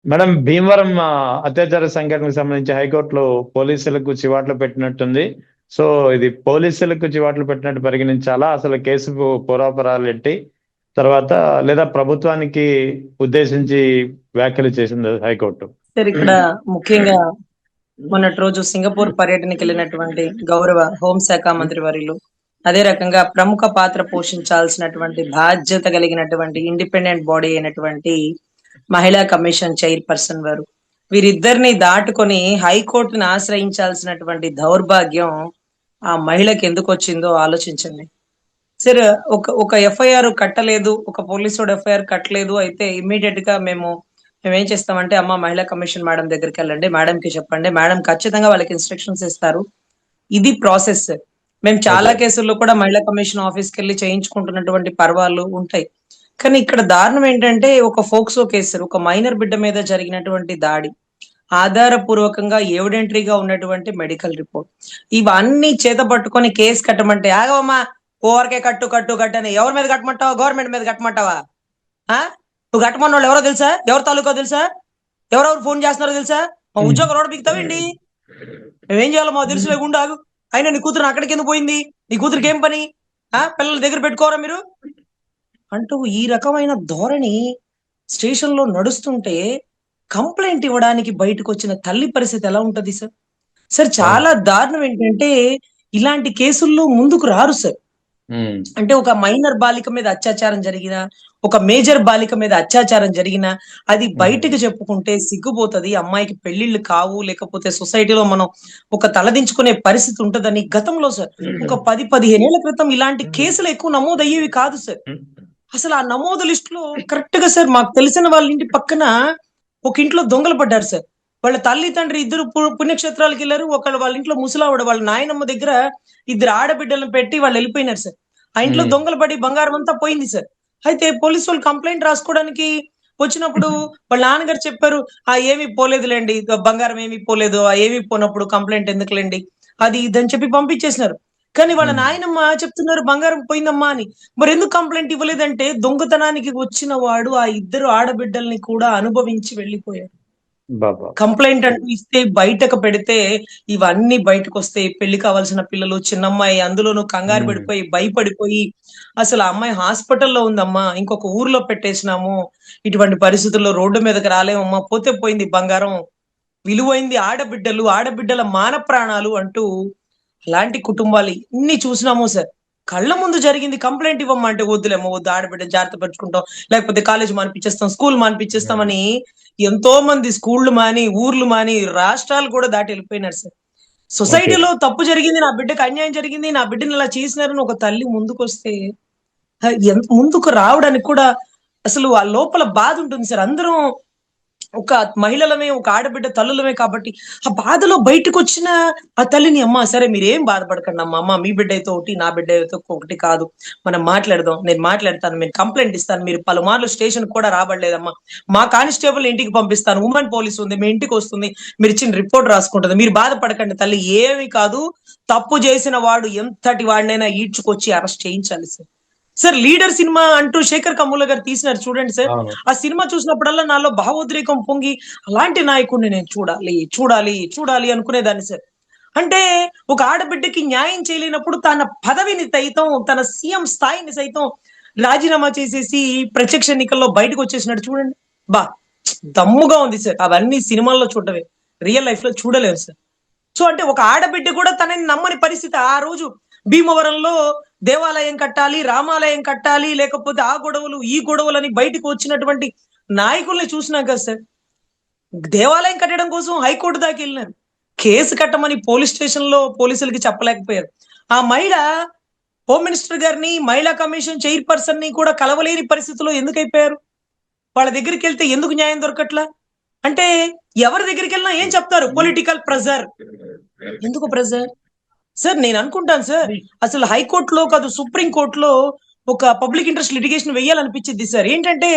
Madam Bhimavaram అత్యాచార సంఘటనకు సంబంధించి హైకోర్టులో పోలీసులకు చివాట్లు పెట్టినట్టుంది. సో ఇది పోలీసులకు చివాట్లు పెట్టినట్టు పరిగణించాలా, అసలు కేసు పూర్వాపరాలు ఏంటి, తర్వాత లేదా ప్రభుత్వానికి ఉద్దేశించి వ్యాఖ్యలు చేసింది హైకోర్టు? సార్ ఇక్కడ ముఖ్యంగా మొన్నటి రోజు సింగపూర్ పర్యటనకి వెళ్ళినటువంటి గౌరవ హోంశాఖ మంత్రి వర్యులు, అదే రకంగా ప్రముఖ పాత్ర పోషించాల్సినటువంటి బాధ్యత కలిగినటువంటి ఇండిపెండెంట్ బాడీ అయినటువంటి మహిళా కమిషన్ చైర్పర్సన్ వారు వీరిద్దరిని దాటుకొని హైకోర్టును ఆశ్రయించాల్సినటువంటి దౌర్భాగ్యం ఆ మహిళకి ఎందుకు వచ్చిందో ఆలోచించండి. సరే, ఒక ఎఫ్ఐఆర్ కట్టలేదు, ఒక పోలీసుడు ఎఫ్ఐఆర్ కట్టలేదు అయితే ఇమ్మీడియట్ గా మేము ఏం చేస్తామంటే, అమ్మ మహిళా కమిషన్ మేడం దగ్గరికి వెళ్ళండి, మేడం కి చెప్పండి, మేడం ఖచ్చితంగా వాళ్ళకి ఇన్స్ట్రక్షన్స్ ఇస్తారు. ఇది ప్రాసెస్. మేము చాలా ఓకే. కేసుల్లో కూడా మహిళా కమిషన్ ఆఫీస్కి వెళ్ళి చేయించుకుంటున్నటువంటి పర్వాలు ఉంటాయి. కానీ ఇక్కడ దారుణం ఏంటంటే, ఒక ఫోక్సో కేసు, ఒక మైనర్ బిడ్డ మీద జరిగినటువంటి దాడి, ఆధారపూర్వకంగా ఎవిడెంటరీగా ఉన్నటువంటి మెడికల్ రిపోర్ట్, ఇవన్నీ చేత పట్టుకొని కేసు కట్టమంటే, ఆగవమ్మా ఓవర్కే కట్టు కట్టు కట్టు అని ఎవరి మీద కట్టమంటావా? గవర్నమెంట్ మీద కట్టమంటావా? నువ్వు కట్టమన్న వాళ్ళు ఎవరో తెలుసా? ఎవరి తాలూకా తెలుసా? ఎవరెవరు ఫోన్ చేస్తున్నారో తెలుసా? మా ఉద్యోగం రోడ్డు బిగుతావేంటి? మేమేం చేయాలో మాకు తెలుసు లేకుండా ఆగు. అయినా నీ కూతురు అక్కడికి ఎందుకు పోయింది? నీ కూతురికి ఏం పని? పిల్లల దగ్గర పెట్టుకోరా మీరు అంటూ ఈ రకమైన ధోరణి స్టేషన్ లో నడుస్తుంటే, కంప్లైంట్ ఇవ్వడానికి బయటకు వచ్చిన తల్లి పరిస్థితి ఎలా ఉంటది సార్? సార్ అవును. చాలా దారుణం ఏంటంటే, ఇలాంటి కేసుల్లో ముందుకు రారు సార్. అంటే ఒక మైనర్ బాలిక మీద అత్యాచారం జరిగిన, ఒక మేజర్ బాలిక మీద అత్యాచారం జరిగిన, అది బయటకు చెప్పుకుంటే సిగ్గుపోతది, అమ్మాయికి పెళ్లిళ్ళు కావు, లేకపోతే సొసైటీలో మనం ఒక తలదించుకునే పరిస్థితి ఉంటదని గతంలో సార్ ఒక 10-15 ఏళ్ల క్రితం ఇలాంటి కేసులు ఎక్కువ నమోదయ్యేవి కాదు సార్. అసలు ఆ నమోదు లిస్ట్ లో కరెక్ట్ గా సార్ మాకు తెలిసిన వాళ్ళ ఇంటి పక్కన ఒక ఇంట్లో దొంగలు పడ్డారు సార్. వాళ్ళ తల్లి తండ్రి ఇద్దరు పుణ్యక్షేత్రాలకు వెళ్ళారు. ఒకళ్ళు వాళ్ళ ఇంట్లో ముసలావిడ వాళ్ళ నాయనమ్మ దగ్గర ఇద్దరు ఆడబిడ్డలను పెట్టి వాళ్ళు వెళ్ళిపోయినారు సార్. ఆ ఇంట్లో దొంగలు పడి బంగారం అంతా పోయింది సార్. అయితే పోలీసు వాళ్ళు కంప్లైంట్ రాసుకోవడానికి వచ్చినప్పుడు వాళ్ళ నాన్నగారు చెప్పారు, ఏమీ పోలేదులేండి, బంగారం ఏమీ పోలేదు, ఏమీ పోనప్పుడు కంప్లైంట్ ఎందుకులేండి, అది ఇదని చెప్పి పంపించేసినారు. కానీ వాళ్ళ నాయనమ్మ చెప్తున్నారు బంగారం పోయిందమ్మా అని. మరి ఎందుకు కంప్లైంట్ ఇవ్వలేదంటే, దొంగతనానికి వచ్చిన వాడు ఆ ఇద్దరు ఆడబిడ్డల్ని కూడా అనుభవించి వెళ్ళిపోయాడు. బాబా. కంప్లైంట్ అంటూ ఇస్తే బయటకు పెడితే ఇవన్నీ బయటకు వస్తాయి. పెళ్లి కావాల్సిన పిల్లలు, చిన్నమ్మాయి, అందులోనూ కంగారు పడిపోయి భయపడిపోయి అసలు ఆ అమ్మాయి హాస్పిటల్లో ఉందమ్మా, ఇంకొక ఊర్లో పెట్టేసినాము, ఇటువంటి పరిస్థితుల్లో రోడ్డు మీదకి రాలేమమ్మా, పోతే పోయింది బంగారం, విలువైంది ఆడబిడ్డలు, ఆడబిడ్డల మాన ప్రాణాలు అంటూ అలాంటి కుటుంబాలు ఇన్ని చూసినాము సార్. కళ్ళ ముందు జరిగింది. కంప్లైంట్ ఇవ్వమ్మా అంటే, వద్దులేమో వద్దు, ఆడబిడ్డ జాగ్రత్త పరుచుకుంటాం, లేకపోతే కాలేజ్ మానిపించేస్తాం, స్కూల్ మానిపించేస్తామని ఎంతో మంది స్కూళ్లు మాని, ఊర్లు మాని, రాష్ట్రాలు కూడా దాటి వెళ్ళిపోయినారు సార్. ఓకే. సొసైటీలో తప్పు జరిగింది, నా బిడ్డకు అన్యాయం జరిగింది, నా బిడ్డని ఇలా చేసినారని ఒక తల్లి ముందుకొస్తే ఎంత ముందుకు రావడానికి కూడా అసలు ఆ లోపల బాధ ఉంటుంది సార్. అందరం ఒక మహిళలమే, ఒక ఆడబిడ్డ తల్లులమే కాబట్టి ఆ బాధలో బయటకొచ్చిన ఆ తల్లిని, అమ్మా సరే మీరేం బాధపడకండి అమ్మా, అమ్మ మీ బిడ్డ అయితే ఒకటి, నా బిడ్డ అయితే ఒకటి కాదు, మనం మాట్లాడదాం, నేను మాట్లాడతాను, నేను కంప్లైంట్ ఇస్తాను, మీరు పలుమార్లు స్టేషన్ కూడా రాబడలేదమ్మా, మా కానిస్టేబుల్ ఇంటికి పంపిస్తాను, ఉమెన్ పోలీస్ ఉంది మీ ఇంటికి వస్తుంది, మీరు ఇచ్చిన రిపోర్ట్ రాసుకుంటుంది, మీరు బాధపడకండి తల్లి, ఏమి కాదు, తప్పు చేసిన వాడు ఎంతటి వాడినైనా ఈడ్చుకొచ్చి అరెస్ట్ చేయించాలి సార్. సార్ లీడర్ సినిమా అంటూ శేఖర్ కమ్ముల గారు తీసినారు చూడండి సార్. అవును. ఆ సినిమా చూసినప్పుడల్లా నాలో భావోద్రేకం పొంగి, అలాంటి నాయకుడిని నేను చూడాలి చూడాలి చూడాలి అనుకునేదాన్ని సార్. అంటే ఒక ఆడబిడ్డకి న్యాయం చేయలేనప్పుడు తన పదవిని సైతం, తన సీఎం స్థాయిని సైతం రాజీనామా చేసేసి ప్రత్యక్ష ఎన్నికల్లో బయటకు వచ్చేసినట్టు చూడండి. బా దమ్ముగా ఉంది సార్. అవన్నీ సినిమాల్లో చూడటమే, రియల్ లైఫ్ లో చూడలేము సార్. సో అంటే ఒక ఆడబిడ్డ కూడా తనని నమ్మని పరిస్థితి. ఆ రోజు భీమవరంలో దేవాలయం కట్టాలి, రామాలయం కట్టాలి, లేకపోతే ఆ గొడవలు ఈ గొడవలని బయటకు వచ్చినటువంటి నాయకుల్ని చూసినాం కదా సార్. దేవాలయం కట్టడం కోసం హైకోర్టు దాకా వెళ్ళినారు. కేసు కట్టమని పోలీస్ స్టేషన్ లో పోలీసులకి చెప్పలేకపోయారు. ఆ మహిళ హోమ్ మినిస్టర్ గారిని, మహిళా కమిషన్ చైర్పర్సన్ ని కూడా కలవలేని పరిస్థితిలో ఎందుకు అయిపోయారు? వాళ్ళ దగ్గరికి వెళ్తే ఎందుకు న్యాయం దొరకట్లా? అంటే ఎవరి దగ్గరికి వెళ్ళినా ఏం చెప్తారు? Political pressure. ఎందుకు ప్రెజర్? సార్ నేను అనుకుంటాను సార్, అసలు హైకోర్టులో కాదు సుప్రీం కోర్టులో ఒక పబ్లిక్ ఇంట్రెస్ట్ లిటిగేషన్ వేయాలనిపించింది సార్. ఏంటంటే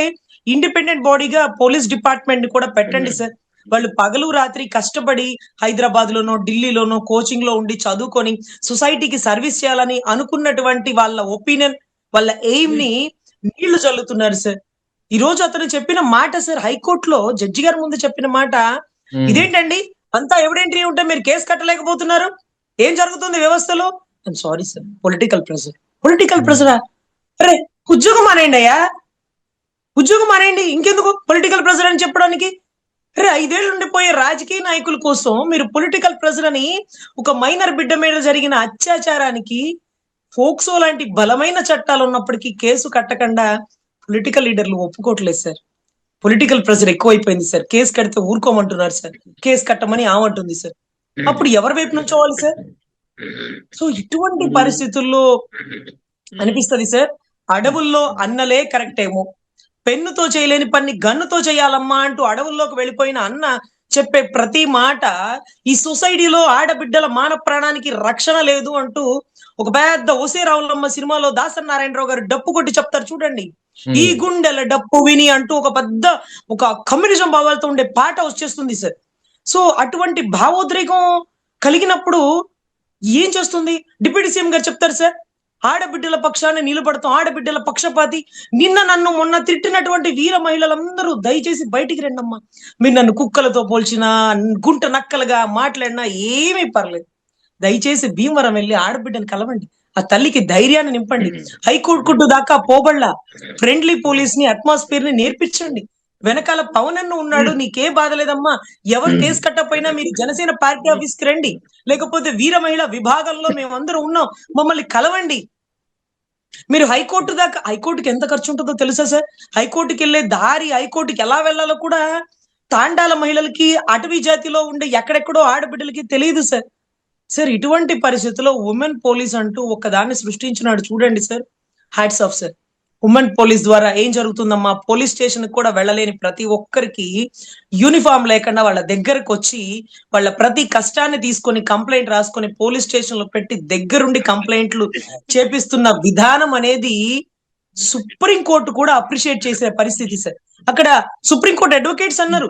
ఇండిపెండెంట్ బాడీగా పోలీస్ డిపార్ట్మెంట్ ని కూడా పెట్టండి సార్. వాళ్ళు పగలు రాత్రి కష్టపడి హైదరాబాద్ లోనో, ఢిల్లీలోనో కోచింగ్ లో ఉండి చదువుకొని సొసైటీకి సర్వీస్ చేయాలని అనుకున్నటువంటి వాళ్ళ ఒపీనియన్, వాళ్ళ ఎయిమ్ ని నీళ్లు చల్లుతున్నారు సార్. ఈ రోజు అతను చెప్పిన మాట సార్, హైకోర్టులో జడ్జి గారి ముందు చెప్పిన మాట, ఇదేంటండి అంతా ఎవిడెంటరీ ఉంటే మీరు కేసు కట్టలేకపోతున్నారు, ఏం జరుగుతుంది వ్యవస్థలో? Sorry sir, political pressure. పొలిటికల్ ప్రెషరా? అరే ఉద్యోగం మానేయండి అయ్యా, ఉద్యోగం మానేయండి, ఇంకెందుకు పొలిటికల్ ప్రెషర్ అని చెప్పడానికి? అరే 5 ఏళ్ళు ఉండిపోయే రాజకీయ నాయకుల కోసం మీరు పొలిటికల్ ప్రెషర్ అని, ఒక మైనర్ బిడ్డ మీద జరిగిన అత్యాచారానికి ఫోక్సో లాంటి బలమైన చట్టాలు ఉన్నప్పటికీ కేసు కట్టకుండా పొలిటికల్ లీడర్లు ఒప్పుకోవట్లేదు సార్. పొలిటికల్ ప్రెషర్ ఎక్కువైపోయింది సార్, కేసు కడితే ఊరుకోమంటున్నారు సార్, కేసు కట్టమని ఆమంటుంది సార్. అప్పుడు ఎవరి వైపు నుంచోవాలి సార్? సో ఇటువంటి పరిస్థితుల్లో అనిపిస్తది సార్, అడవుల్లో అన్నలే కరెక్ట్ ఏమో, పెన్నుతో చేయలేని పని గన్నుతో చేయాలమ్మా అంటూ అడవుల్లోకి వెళ్ళిపోయిన అన్న చెప్పే ప్రతి మాట, ఈ సొసైటీలో ఆడబిడ్డల మాన ప్రాణానికి రక్షణ లేదు అంటూ ఒక పెద్ద ఒసే రావులమ్మ సినిమాలో దాసరి నారాయణరావు గారు డప్పు కొట్టి చెప్తారు చూడండి, ఈ గుండెల డప్పు విని అంటూ ఒక పెద్ద ఒక కమ్యూనిజం భావాలతో ఉండే పాట వచ్చేస్తుంది సార్. సో అటువంటి భావోద్రేకం కలిగినప్పుడు ఏం చేస్తుంది? డిప్యూటీ సీఎం గారు చెప్తారు సార్, ఆడబిడ్డల పక్షాన్ని నిలబడతాం, ఆడబిడ్డల పక్షపాతి. నిన్న నన్ను మొన్న తిట్టినటువంటి వీర మహిళలందరూ దయచేసి బయటికి రండమ్మా, మీరు నన్ను కుక్కలతో పోల్చినా గుంట నక్కలుగా మాట్లాడినా ఏమీ పర్లేదు, దయచేసి భీమవరం వెళ్ళి ఆడబిడ్డని కలవండి, ఆ తల్లికి ధైర్యాన్ని నింపండి, హైకోర్టు దాకా పోబళ్ళ ఫ్రెండ్లీ పోలీస్ ని అట్మాస్ఫియర్ ని నేర్పించండి, వెనకాల పవన్ అన్న ఉన్నాడు, నీకే బాధ లేదమ్మా, ఎవరు కేసు కట్టపోయినా మీరు జనసేన పార్టీ ఆఫీస్ కి రండి, లేకపోతే వీర మహిళ విభాగంలో మేమందరం ఉన్నాం, మమ్మల్ని కలవండి. మీరు హైకోర్టు దాకా, హైకోర్టుకి ఎంత ఖర్చు ఉంటుందో తెలుసా సార్? హైకోర్టుకి వెళ్ళే దారి, హైకోర్టుకి ఎలా వెళ్ళాలో కూడా తాండాల మహిళలకి, అటవీ జాతిలో ఉండే ఎక్కడెక్కడో ఆడబిడ్డలకి తెలియదు సార్. సార్ ఇటువంటి పరిస్థితుల్లో ఉమెన్ పోలీస్ అంటూ ఒకదాన్ని సృష్టించినాడు చూడండి sir, hats off sir. Women police ద్వారా ఏం జరుగుతుందమ్మా, పోలీస్ స్టేషన్ కూడా వెళ్ళలేని ప్రతి ఒక్కరికి యూనిఫామ్ లేకుండా వాళ్ళ దగ్గరకు వచ్చి వాళ్ళ ప్రతి కష్టాన్ని తీసుకొని కంప్లైంట్ రాసుకొని పోలీస్ స్టేషన్ లో పెట్టి దగ్గరుండి కంప్లైంట్లు చేపిస్తున్న విధానం అనేది సుప్రీంకోర్టు కూడా అప్రిషియేట్ చేసే పరిస్థితి సార్. అక్కడ సుప్రీంకోర్టు అడ్వకేట్స్ అన్నారు,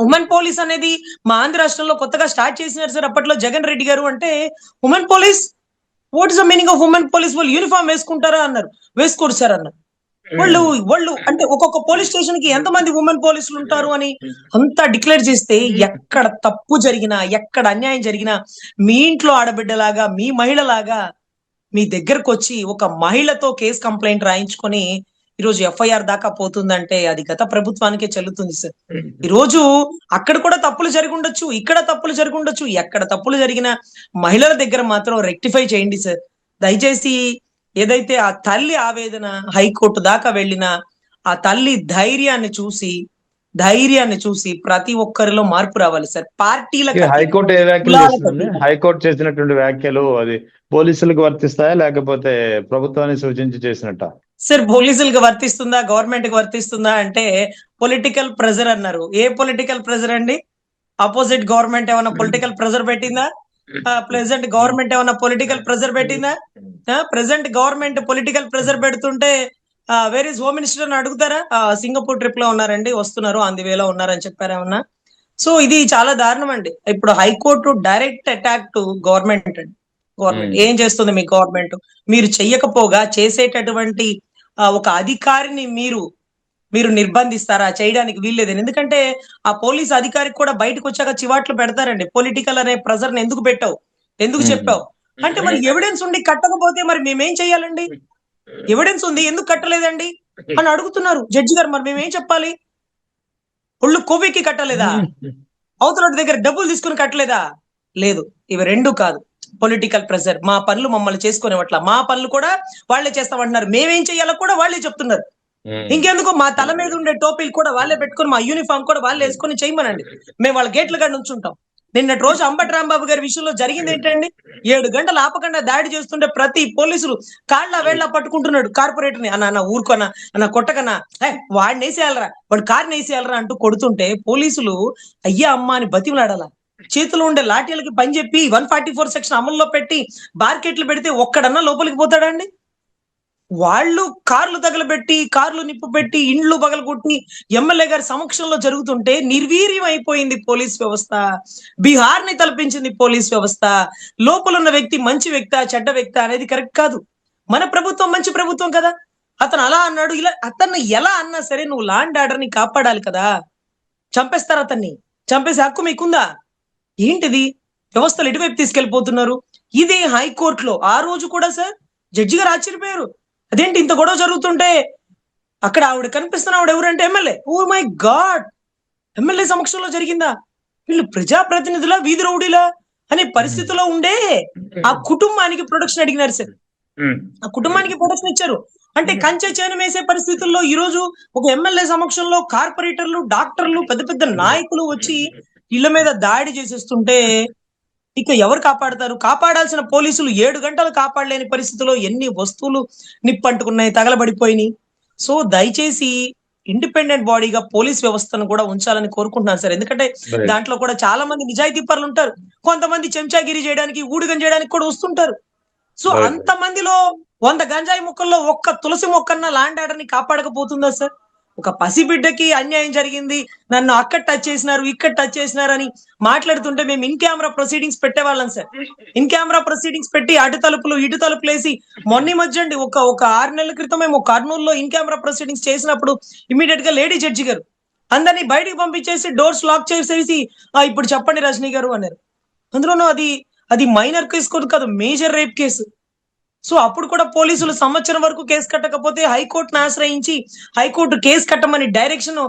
ఉమెన్ పోలీస్ అనేది మా ఆంధ్ర రాష్ట్రంలో కొత్తగా స్టార్ట్ చేసినారు సార్ అప్పట్లో జగన్ రెడ్డి గారు. అంటే women police, what is the meaning of women police? వాళ్ళు యూనిఫామ్ వేసుకుంటారా అన్నారు, వేసుకోరు సార్ అన్నారు. వాళ్ళు అంటే ఒక్కొక్క పోలీస్ స్టేషన్ కి ఎంతమంది ఉమెన్ పోలీసులు ఉంటారు అని అంతా డిక్లేర్ చేస్తే, ఎక్కడ తప్పు జరిగినా, ఎక్కడ అన్యాయం జరిగినా, మీ ఇంట్లో ఆడబిడ్డలాగా, మీ మహిళలాగా మీ దగ్గరకు వచ్చి ఒక మహిళతో కేసు కంప్లైంట్ రాయించుకొని ఈరోజు ఎఫ్ఐఆర్ దాకా పోతుందంటే అది గత ప్రభుత్వానికే చెల్లుతుంది సార్. ఈ రోజు అక్కడ కూడా తప్పులు జరిగి ఉండొచ్చు, ఇక్కడ తప్పులు జరిగి ఉండొచ్చు, ఎక్కడ తప్పులు జరిగినా మహిళల దగ్గర మాత్రం రెక్టిఫై చేయండి సార్ దయచేసి. ఏదైతే ఆ తల్లి ఆవేదన హైకోర్టు దాకా వెళ్ళిన ఆ తల్లి ధైర్యాన్ని చూసి ప్రతి ఒక్కరిలో మార్పు రావాలి సార్. పార్టీలకు హైకోర్టు ఏ వ్యాఖ్యలు చేస్తుందండి? హైకోర్టు చేసినటువంటి వ్యాఖ్యలు అది పోలీసులకు వర్తిస్తాయా లేకపోతే ప్రభుత్వాన్ని సూచించి చేసినట్ట? సార్ పోలీసులకు వర్తిస్తుందా, గవర్నమెంట్ కి వర్తిస్తుందా అంటే పొలిటికల్ ప్రెజర్ అన్నారు. ఏ పొలిటికల్ ప్రెజర్ అండి? అపోజిట్ గవర్నమెంట్ ఏమైనా పొలిటికల్ ప్రెజర్ పెట్టిందా? ప్రెసెంట్ గవర్నమెంట్ ఏమైనా పొలిటికల్ ప్రెజర్ పెట్టిందా? ప్రెసెంట్ గవర్నమెంట్ పొలిటికల్ ప్రెజర్ పెడుతుంటే వేర్ ఇస్ హోమ్ మినిస్టర్ అని అడుగుతారా? సింగపూర్ ట్రిప్ లో ఉన్నారండి, వస్తున్నారు, ఆన్ ది వేలో ఉన్నారని చెప్పారేమన్నా? సో ఇది చాలా దారుణం అండి. ఇప్పుడు high court direct attack to government అండి. గవర్నమెంట్ ఏం చేస్తుంది? మీ గవర్నమెంట్ మీరు చెయ్యకపోగా చేసేటటువంటి ఒక అధికారిని మీరు నిర్బంధిస్తారా? చేయడానికి వీల్లేదు. ఎందుకంటే ఆ పోలీస్ అధికారికి కూడా బయటకు వచ్చాక చివాట్లు పెడతారండి, పొలిటికల్ అనే ప్రెజర్ ని ఎందుకు పెట్టావు, ఎందుకు చెప్పావు అంటే. మరి ఎవిడెన్స్ ఉండి కట్టకపోతే మరి మేమేం చెయ్యాలండి? ఎవిడెన్స్ ఉంది ఎందుకు కట్టలేదండి అని అడుగుతున్నారు జడ్జి గారు. మరి మేమేం చెప్పాలి? ఒళ్ళు కొవ్వెక్కి కట్టలేదా? అవతల దగ్గర డబ్బులు తీసుకుని కట్టలేదా? లేదు, ఇవి రెండు కాదు. పొలిటికల్ ప్రెషర్, మా పనులు మమ్మల్ని చేసుకునేవట్ల, మా పనులు కూడా వాళ్ళే చేస్తామంటున్నారు, మేమేం చెయ్యాలో కూడా వాళ్ళే చెప్తున్నారు. ఇంకెందుకు మా తల మీద ఉండే టోపీలు కూడా వాళ్ళే పెట్టుకుని, మా యూనిఫామ్ కూడా వాళ్ళే వేసుకొని చేయమనండి, మేము వాళ్ళ గేట్ల కాడ నుంచుంటాం. నిన్నటి రోజు అంబటి రాంబాబు గారి విషయంలో జరిగింది ఏంటండి? 7 గంటలు ఆపకుండా దాడి చేస్తుంటే ప్రతి పోలీసులు కాళ్ళ వేళ్ళ పట్టుకుంటున్నాడు కార్పొరేటర్ ని. అన్న ఊరుకోనా, అన్న కొట్టకన్నా, వాడిని వేసేయాలరా, వాడు కారుని వేసేయాలరా అంటూ కొడుతుంటే పోలీసులు అయ్యా అమ్మ అని బతిమలాడాల. చేతిలో ఉండే లాఠీలకి పని చెప్పి 144 సెక్షన్ అమల్లో పెట్టి బార్కెట్లు పెడితే ఒక్కడన్నా లోపలికి పోతాడా అండి? వాళ్ళు కార్లు తగలబెట్టి, కార్లు నిప్పు పెట్టి, ఇండ్లు పగలగొట్టి ఎమ్మెల్యే గారి సమక్షంలో జరుగుతుంటే నిర్వీర్యం అయిపోయింది పోలీస్ వ్యవస్థ. బీహార్ ని తలపించింది పోలీస్ వ్యవస్థ. లోపల ఉన్న వ్యక్తి మంచి వ్యక్తి చెడ్డ వ్యక్తి అనేది కరెక్ట్ కాదు. మన ప్రభుత్వం మంచి ప్రభుత్వం కదా, అతను అలా అన్నాడు ఇలా. అతన్ని ఎలా అన్నా సరే నువ్వు లా అండ్ ఆర్డర్ ని కాపాడాలి కదా. చంపేస్తారు అతన్ని. చంపేసే హక్కు మీకుందా? ఏంటిది? వ్యవస్థలు ఎటువైపు తీసుకెళ్లిపోతున్నారు? ఇది హైకోర్టులో ఆ రోజు కూడా సార్ జడ్జి గారు ఆశ్చర్యపోయారు. అదేంటి ఇంత గొడవ జరుగుతుంటే అక్కడ ఆవిడ కనిపిస్తున్న ఆవిడ ఎవరంటే MLA. Oh my god! MLA సమక్షంలో జరిగిందా? వీళ్ళు ప్రజాప్రతినిధులా, వీధి రౌడీలా అనే పరిస్థితిలో ఉండే ఆ కుటుంబానికి ప్రొటెక్షన్ అడిగినారు సార్. ఆ కుటుంబానికి ప్రొటెక్షన్ ఇచ్చారు. అంటే కంచె చేను వేసే పరిస్థితుల్లో ఈ రోజు ఒక ఎమ్మెల్యే సమక్షంలో కార్పొరేటర్లు, డాక్టర్లు, పెద్ద పెద్ద నాయకులు వచ్చి ఇళ్ల మీద దాడి చేసేస్తుంటే ఇక ఎవరు కాపాడతారు? కాపాడాల్సిన పోలీసులు 7 గంటలు కాపాడలేని పరిస్థితిలో ఎన్ని వస్తువులు నిప్పంటుకున్నాయి, తగలబడిపోయినాయి. సో దయచేసి ఇండిపెండెంట్ బాడీగా పోలీస్ వ్యవస్థను కూడా ఉంచాలని కోరుకుంటున్నాను సార్. ఎందుకంటే రైట్. దాంట్లో కూడా చాలా మంది నిజాయితీ పరులు ఉంటారు. కొంతమంది చెంచాగిరి చేయడానికి, ఊడిగం చేయడానికి కూడా వస్తుంటారు. So right. అంతమందిలో 100 గంజాయి మొక్కల్లో ఒక్క తులసి మొక్కన్న ల్యాండ్ ఆర్డర్ ని కాపాడకపోతుందా సార్? ఒక పసిబిడ్డకి అన్యాయం జరిగింది, నన్ను అక్కడ టచ్ చేసినారు, ఇక్కడ టచ్ చేసినారు అని మాట్లాడుతుంటే మేము ఇన్ కెమెరా ప్రొసీడింగ్స్ పెట్టేవాళ్ళం సార్. ఇన్ కెమెరా ప్రొసీడింగ్స్ పెట్టి అటు తలుపులు ఇటు తలుపులు వేసి మొన్న ఈ మధ్య అండి ఒక 6 నెలల క్రితం మేము కర్నూలులో ఇన్ కెమెరా ప్రొసీడింగ్స్ చేసినప్పుడు ఇమీడియట్ గా లేడీ జడ్జి గారు అందరినీ బయటికి పంపించేసి డోర్స్ లాక్ చేసేసి ఇప్పుడు చెప్పండి రజనీ గారు అన్నారు. అందులోనూ అది మైనర్ కేసు కాదు, మేజర్ రేప్ కేసు. సో అప్పుడు కూడా పోలీసులు సంవత్సరం వరకు కేసు కట్టకపోతే హైకోర్టును ఆశ్రయించి హైకోర్టు కేసు కట్టమని డైరెక్షన్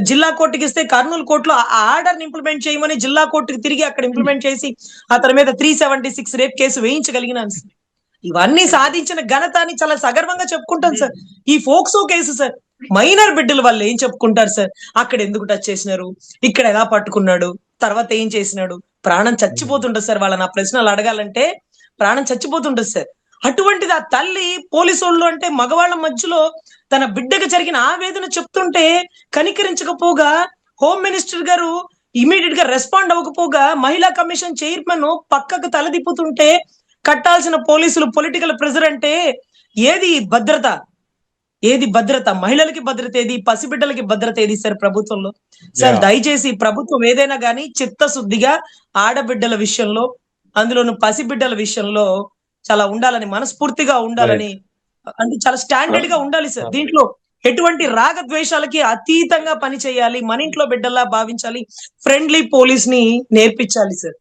జిల్లా కోర్టుకి ఇస్తే కర్నూలు కోర్టులో ఆ ఆర్డర్ ఇంప్లిమెంట్ చేయమని జిల్లా కోర్టుకి తిరిగి అక్కడ ఇంప్లిమెంట్ చేసి అతని మీద 376 రేప్ కేసు వేయించగలిగినాను సార్. ఇవన్నీ సాధించిన ఘనతని చాలా సగర్వంగా చెప్పుకుంటాను సార్. ఈ ఫోక్సో కేసు సార్, మైనర్ బిడ్డల వల్ల ఏం చెప్పుకుంటారు సార్? అక్కడ ఎందుకు టచ్ చేసినారు, ఇక్కడ ఎలా పట్టుకున్నాడు, తర్వాత ఏం చేసినాడు, ప్రాణం చచ్చిపోతుంటది సార్. వాళ్ళని ఆ ప్రశ్నలు అడగాలంటే ప్రాణం చచ్చిపోతుంటది సార్. అటువంటిది ఆ తల్లి పోలీసోళ్ళు అంటే మగవాళ్ళ మధ్యలో తన బిడ్డకు జరిగిన ఆవేదన చెప్తుంటే కనికరించకపోగా హోమ్ మినిస్టర్ గారు ఇమీడియట్ గా రెస్పాండ్ అవ్వకపోగా మహిళా కమిషన్ చైర్మన్ పక్కకు తలదిప్పుతుంటే కట్టాల్సిన పోలీసులు పొలిటికల్ ప్రెజర్ అంటే ఏది భద్రత? ఏది భద్రత? మహిళలకి భద్రత ఏది? పసిబిడ్డలకి భద్రత ఏది సార్ ప్రభుత్వంలో? సార్ దయచేసి ప్రభుత్వం ఏదైనా గానీ చిత్తశుద్ధిగా ఆడబిడ్డల విషయంలో, అందులోను పసిబిడ్డల విషయంలో చాలా ఉండాలని, మనస్ఫూర్తిగా ఉండాలని, అంటే చాలా స్టాండర్డ్ గా ఉండాలి సార్. దీంట్లో ఎటువంటి రాగద్వేషాలకి అతీతంగా పని చేయాలి, మన ఇంట్లో బిడ్డల్లా భావించాలి, ఫ్రెండ్లీ పోలీస్ ని నేర్పించాలి సార్.